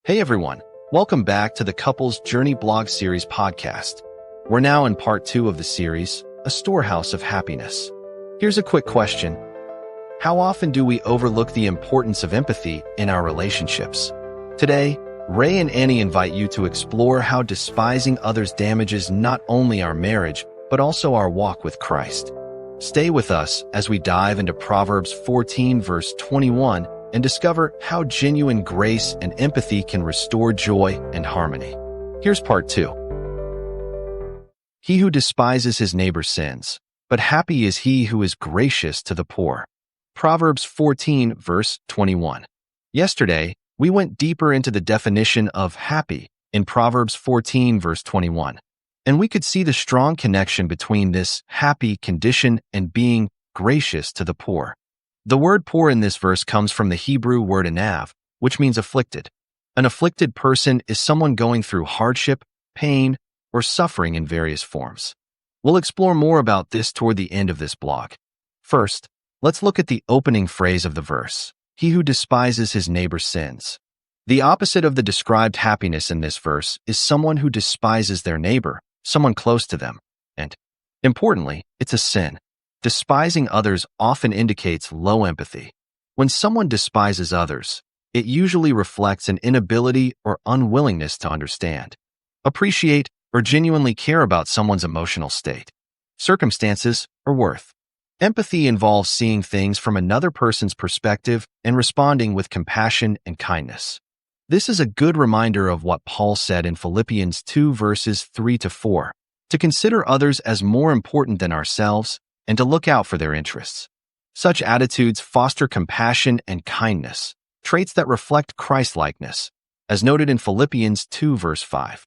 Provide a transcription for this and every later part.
Hey everyone, welcome back to the Couples Journey blog series podcast. We're now in part 2 of the series, A Storehouse of Happiness. Here's a quick question. How often do we overlook the importance of empathy in our relationships? Today, Ray and Annie invite you to explore how despising others damages not only our marriage, but also our walk with Christ. Stay with us as we dive into Proverbs 14 verse 21 and discover how genuine grace and empathy can restore joy and harmony. Here's part 2. He who despises his neighbor sins, but happy is he who is gracious to the poor. Proverbs 14 verse 21. Yesterday, we went deeper into the definition of happy in Proverbs 14 verse 21, and we could see the strong connection between this happy condition and being gracious to the poor. The word poor in this verse comes from the Hebrew word anav, which means afflicted. An afflicted person is someone going through hardship, pain, or suffering in various forms. We'll explore more about this toward the end of this blog. First, let's look at the opening phrase of the verse. He who despises his neighbor sins. The opposite of the described happiness in this verse is someone who despises their neighbor, someone close to them, and, importantly, it's a sin. Despising others often indicates low empathy. When someone despises others, it usually reflects an inability or unwillingness to understand, appreciate, or genuinely care about someone's emotional state, circumstances, or worth. Empathy involves seeing things from another person's perspective and responding with compassion and kindness. This is a good reminder of what Paul said in Philippians 2 verses 3-4, to consider others as more important than ourselves and to look out for their interests. Such attitudes foster compassion and kindness, traits that reflect Christ-likeness, as noted in Philippians 2 verse 5.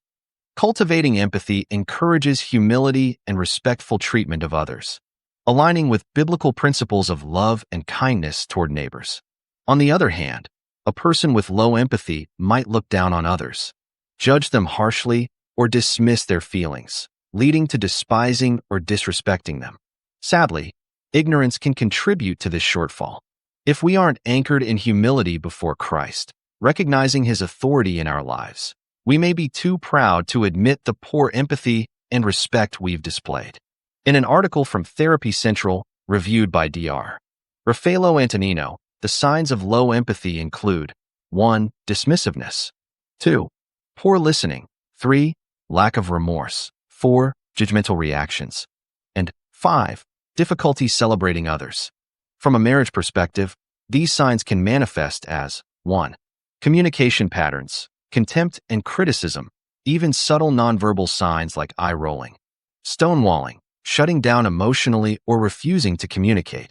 Cultivating empathy encourages humility and respectful treatment of others, aligning with biblical principles of love and kindness toward neighbors. On the other hand, a person with low empathy might look down on others, judge them harshly, or dismiss their feelings, leading to despising or disrespecting them. Sadly, ignorance can contribute to this shortfall. If we aren't anchored in humility before Christ, recognizing his authority in our lives, we may be too proud to admit the poor empathy and respect we've displayed. In an article from Therapy Central, reviewed by Dr. Raffaello Antonino, the signs of low empathy include 1. Dismissiveness, 2. Poor listening, 3. Lack of remorse, 4. Judgmental reactions, and 5. Difficulty celebrating others. From a marriage perspective, these signs can manifest as 1. Communication patterns, contempt and criticism, even subtle nonverbal signs like eye rolling, stonewalling, shutting down emotionally or refusing to communicate,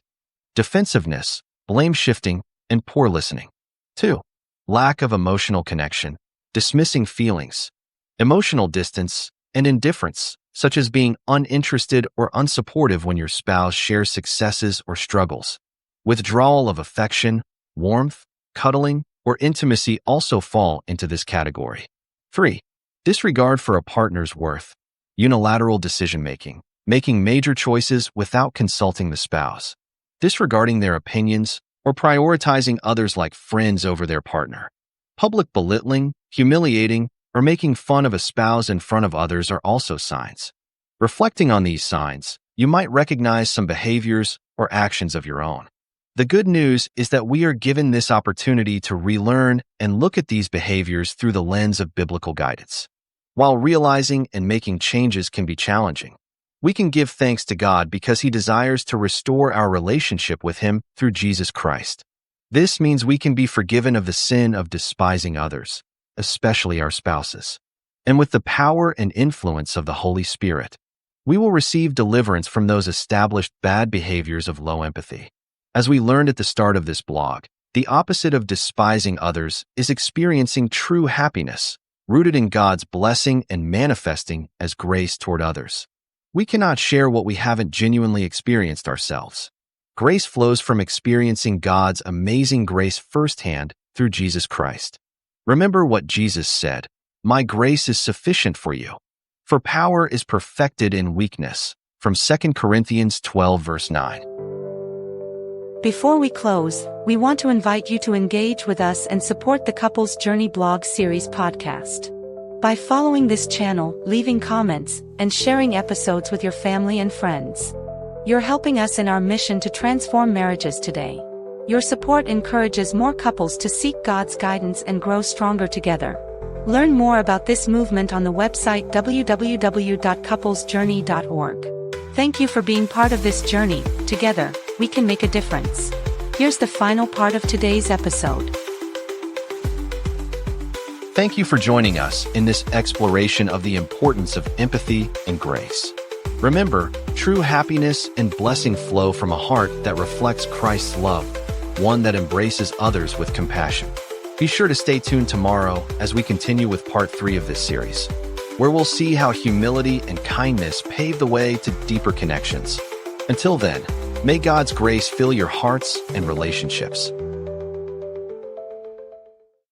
defensiveness, blame shifting, and poor listening. 2. Lack of emotional connection, dismissing feelings, emotional distance, and indifference, such as being uninterested or unsupportive when your spouse shares successes or struggles. Withdrawal of affection, warmth, cuddling, or intimacy also fall into this category. 3. Disregard for a partner's worth, unilateral decision-making, making major choices without consulting the spouse, disregarding their opinions, or prioritizing others like friends over their partner. Public belittling, humiliating, or making fun of a spouse in front of others are also signs. Reflecting on these signs, you might recognize some behaviors or actions of your own. The good news is that we are given this opportunity to relearn and look at these behaviors through the lens of biblical guidance. While realizing and making changes can be challenging, we can give thanks to God because He desires to restore our relationship with Him through Jesus Christ. This means we can be forgiven of the sin of despising others, especially our spouses. And with the power and influence of the Holy Spirit, we will receive deliverance from those established bad behaviors of low empathy. As we learned at the start of this blog, the opposite of despising others is experiencing true happiness, rooted in God's blessing and manifesting as grace toward others. We cannot share what we haven't genuinely experienced ourselves. Grace flows from experiencing God's amazing grace firsthand through Jesus Christ. Remember what Jesus said, "My grace is sufficient for you, for power is perfected in weakness," from 2 Corinthians 12 verse 9. Before we close, we want to invite you to engage with us and support the Couples Journey blog series podcast. By following this channel, leaving comments, and sharing episodes with your family and friends. You're helping us in our mission to transform marriages today. Your support encourages more couples to seek God's guidance and grow stronger together. Learn more about this movement on the website www.couplesjourney.org. Thank you for being part of this journey. Together, we can make a difference. Here's the final part of today's episode. Thank you for joining us in this exploration of the importance of empathy and grace. Remember, true happiness and blessing flow from a heart that reflects Christ's love, one that embraces others with compassion. Be sure to stay tuned tomorrow as we continue with part 3 of this series, where we'll see how humility and kindness pave the way to deeper connections. Until then, may God's grace fill your hearts and relationships.